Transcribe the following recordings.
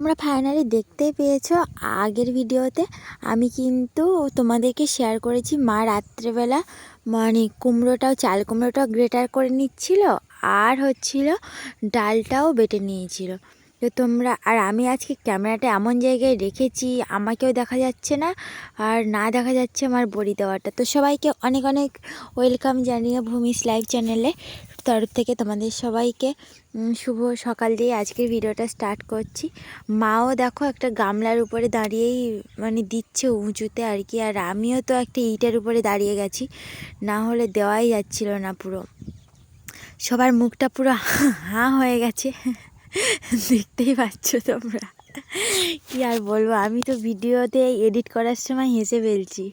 তোমরা ফাইনালি দেখতেই পেয়েছো আগের ভিডিওতে আমি কিন্তু তোমাদেরকে শেয়ার করেছি মা রাত্রেবেলা কুমড়োটাও চাল কুমড়োটাও গ্রেটার করে নিচ্ছিল আর ডালটাও বেটে নিয়েছিল। তো তোমরা আর আমি আজকে ক্যামেরাটা এমন জায়গায় রেখেছি আমাকেও দেখা যাচ্ছে না আর না দেখা যাচ্ছে আমার বড়ি দেওয়াটা। তো সবাইকে অনেক অনেক ওয়েলকাম জানিয়ে ভূমিস লাইভ চ্যানেলে তরফ থেকে তোমাদের সবাইকে শুভ সকাল দিয়ে আজকের ভিডিওটা স্টার্ট করছি। মাও দেখো একটা গামলার উপরে দাঁড়িয়েই দিচ্ছে উঁচুতে আর কি, আর আমিও তো একটা ইটের উপরে দাঁড়িয়ে গেছি, না হলে দেওয়াই যাচ্ছিল না। পুরো সবার মুখটা পুরো হাঁ হয়ে গেছে দেখতেই পাচ্ছ তোমরা। কি আর বলবো, আমি তো ভিডিওতে এডিট করার সময় হেসে ফেলছি।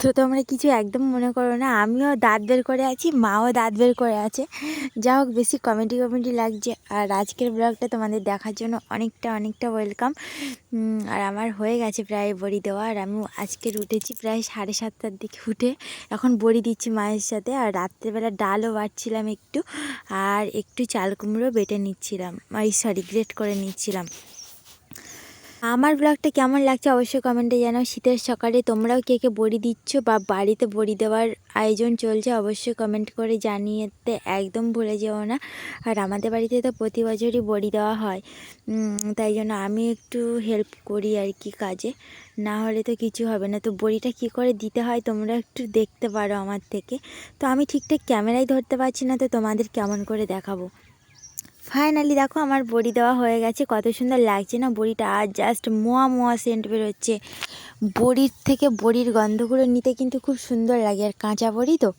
তো তোমরা কিছু একদম মনে করো না, আমিও দাঁত বের করে আছি, মাও দাঁত বের করে আছে। যা হোক, বেশি কমেডি লাগছে। আর আজকের ব্লগটা তোমাদের দেখার জন্য অনেকটা ওয়েলকাম। আর আমার হয়ে গেছে প্রায় বড়ি দেওয়া, আর আমি আজকের উঠেছি প্রায় 7:30টার দিকে উঠে এখন বড়ি দিচ্ছি মায়ের সাথে। আর রাত্রেবেলা ডালও বাটছিলাম একটু, আর একটু চাল কুমড়ো বেটে নিচ্ছিলাম, গ্রেট করে নিচ্ছিলাম। আমার ব্লগটা কেমন লাগছে অবশ্যই কমেন্টে জানাও। শীতের সকালে তোমরাও কে কে বড়ি দিচ্ছ বা বাড়িতে বড়ি দেওয়ার আয়োজন চলছে অবশ্যই কমেন্ট করে জানিয়েতে একদম ভুলে যেও না। আর আমাদের বাড়িতে তো প্রতি বছরই বড়ি দেওয়া হয়, তাই জন্য আমি একটু হেল্প করি আর কি কাজে, না হলে তো কিছু হবে না। তো বড়িটা কি করে দিতে হয় তোমরা একটু দেখতে পারো আমার থেকে। তো আমি ঠিকঠাক ক্যামেরায় ধরতে পারছি না, তো তোমাদের কেমন করে দেখাবো। ফাইনালি দেখো আমার বড়ি দেওয়া হয়ে গেছে, কত সুন্দর লাগছে না বড়িটা। আর জাস্ট মোয়া সেন্ট বেরোচ্ছে বড়ির থেকে। বড়ির গন্ধগুলো নিতে কিন্তু খুব সুন্দর লাগে, আর কাঁচা বড়ি তো।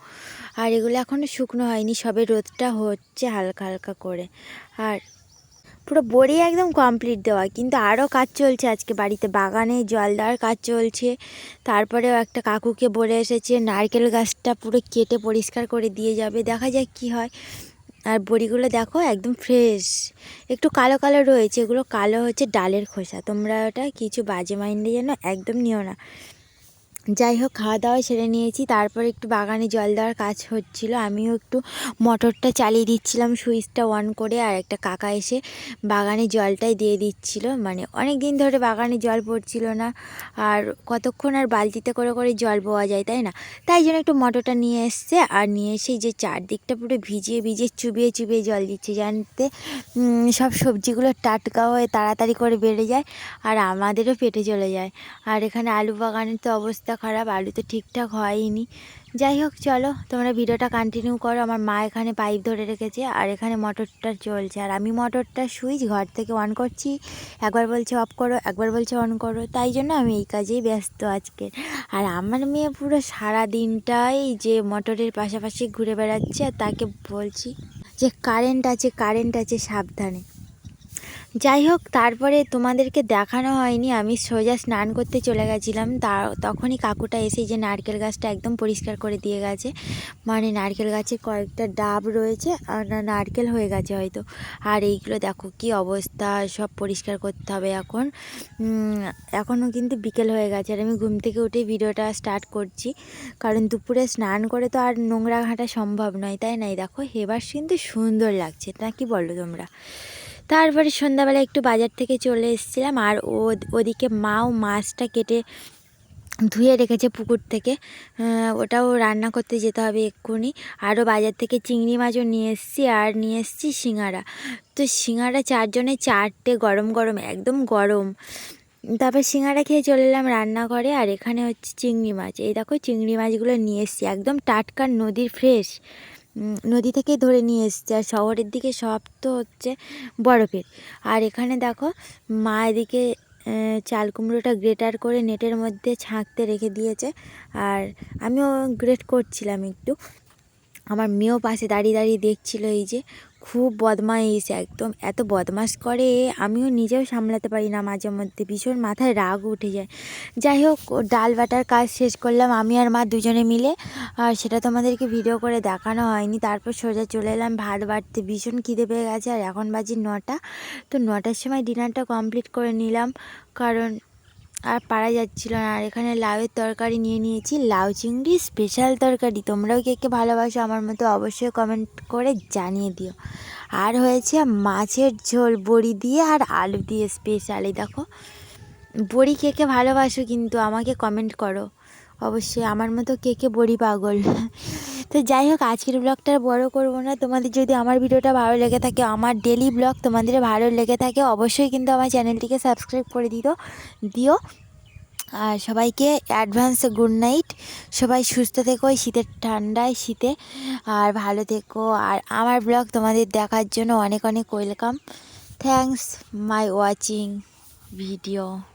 আর এগুলো এখনও শুকনো হয়নি, সবে রোদটা হচ্ছে হালকা করে। আর পুরো বড়ি একদম কমপ্লিট দেওয়া, কিন্তু আরও কাজ চলছে আজকে বাড়িতে। বাগানে জল দেওয়ার কাজ চলছে, তারপরেও একটা কাকুকে বলে এসেছে নারকেল গাছটা পুরো কেটে পরিষ্কার করে দিয়ে যাবে, দেখা যাক কী হয়। আর বড়িগুলো দেখো একদম ফ্রেশ, একটু কালো রয়েছে, এগুলো কালো হচ্ছে ডালের খোসা। তোমরা ওটা কিছু বাজে মাইন্ডে যেন একদম নিও না। যাই হোক, খাওয়া দাওয়া সেরে নিয়েছি, তারপর একটু বাগানে জল দেওয়ার কাজ হচ্ছিল, আমিও একটু মোটরটা চালিয়ে দিচ্ছিলাম সুইচটা অন করে। আর একটা কাকা এসে বাগানে জলটাই দিয়ে দিচ্ছিল, অনেক দিন ধরে বাগানে জল পড়ছিল না, আর কতক্ষণ আর বালতিতে করে জল পাওয়া যায়, তাই না? তাই জন্য একটু মোটরটা নিয়ে এসছে, আর নিয়ে এসে যে চারদিকটা পুরো ভিজিয়ে চুবিয়ে জল দিচ্ছে, জানতে সব সবজিগুলো টাটকা হয়ে তাড়াতাড়ি করে বেড়ে যায়, আর আমাদেরও পেটে চলে যায়। আর এখানে আলু বাগানের তো অবস্থা খারাপ, আলু তো ঠিকঠাক হয়নি। যাই হোক, চলো তোমরা ভিডিওটা কন্টিনিউ করো। আমার মা এখানে পাইপ ধরে রেখেছে, আর এখানে মোটরটা চলছে, আর আমি মোটরটা সুইচ ঘর থেকে অন করছি, একবার বলছে অফ করো, একবার বলছে অন করো, তাই জন্য আমি এই কাজেই ব্যস্ত আজকে। আর আমার মেয়ে পুরো সারা দিনটাই যে মোটরের পাশাপাশি ঘুরে বেড়াচ্ছে, আর তাকে বলছি যে কারেন্ট আছে সাবধানে। যাই হোক, তারপরে তোমাদেরকে দেখানো হয়নি, আমি সোজা স্নান করতে চলে গেছিলাম। তখনই কাকুটা এসে যে নারকেল গাছটা একদম পরিষ্কার করে দিয়ে গেছে, নারকেল গাছে কয়েকটা ডাব রয়েছে, আর নারকেল হয়ে গেছে হয়তো। আর এইগুলো দেখো কি অবস্থা, সব পরিষ্কার করতে হবে এখন। এখনও কিন্তু বিকেল হয়ে গেছে, আর আমি ঘুম থেকে উঠে ভিডিওটা স্টার্ট করছি, কারণ দুপুরে স্নান করে তো আর নোংরা ঘাঁটা সম্ভব নয়, তাই নাই? দেখো এবার কিন্তু সুন্দর লাগছে না, কি বলো তোমরা? তারপরে সন্ধ্যাবেলা একটু বাজার থেকে চলে এসেছিলাম, আর ওদিকে মাও মাছটা কেটে ধুয়ে রেখেছে পুকুর থেকে, ওটাও রান্না করতে যেতে হবে এক্ষুনি। আরও বাজার থেকে চিংড়ি মাছও নিয়ে এসেছি, আর নিয়ে এসেছি সিঙ্গারা। তো সিঙ্গারা চারজনে চারটে, গরম একদম গরম। তারপর সিঙ্গারা খেয়ে চলে এলাম রান্নাঘরে। আর এখানে হচ্ছে চিংড়ি মাছ, এই দেখো চিংড়ি মাছগুলো নিয়ে এসেছি একদম টাটকা, নদীর ফ্রেশ, নদী থেকেই ধরে নিয়ে এসছে। আর শহরের দিকে সব তো হচ্ছে বরফের। আর এখানে দেখো মা এদিকে চাল কুমড়োটা গ্রেটার করে নেটের মধ্যে ছাঁকতে রেখে দিয়েছে, আর আমিও গ্রেট করছিলাম একটু। আমার মেয়েও পাশে দাঁড়িয়ে দেখছিল। এই যে খুব বদমাইশ, একদম এত বদমাশ করে, আমিও নিজেও সামলাতে পারি না, মাঝে মধ্যে ভীষণ মাথায় রাগ উঠে যায়। যাই হোক, ডাল বাটার কাজ শেষ করলাম আমি আর মা দুজনে মিলে, আর সেটা তোমাদেরকে ভিডিও করে দেখানো হয়নি। তারপর সোজা চলে এলাম ভাত বাড়তে, ভীষণ খিদে পেয়ে গেছে। আর এখন বাজে 9টা, তো 9টার সময় ডিনারটা কমপ্লিট করে নিলাম, কারণ আর পারা যাচ্ছিল না। আর এখানে লাউয়ের তরকারি নিয়ে নিয়েছি, লাউ চিংড়ি স্পেশাল তরকারি। তোমরাও কে কে ভালোবাসো আমার মতো অবশ্যই কমেন্ট করে জানিয়ে দিও। আর হয়েছে মাছের ঝোল বড়ি দিয়ে আর আলু দিয়ে স্পেশাল। এই দেখো, বড়ি কে কে ভালোবাসো কিন্তু আমাকে কমেন্ট করো অবশ্যই, আমার মতো কে কে বড়ি পাগল। তো যাই হোক, আজকের ব্লগটা বড় করব না। তোমাদের যদি আমার ভিডিওটা ভালো লেগে থাকে, আমার ডেলি ব্লগ তোমাদের ভালো লেগে থাকে, অবশ্যই কিন্তু আমার চ্যানেলটিকে সাবস্ক্রাইব করে দিও। আর সবাইকে অ্যাডভান্স গুড নাইট। সবাই সুস্থ থেকো এই শীতের ঠান্ডায়, শীতে আর ভালো থেকো। আর আমার ব্লগ তোমাদের দেখার জন্য অনেক অনেক ওয়েলকাম। থ্যাংকস মাই ওয়াচিং ভিডিও।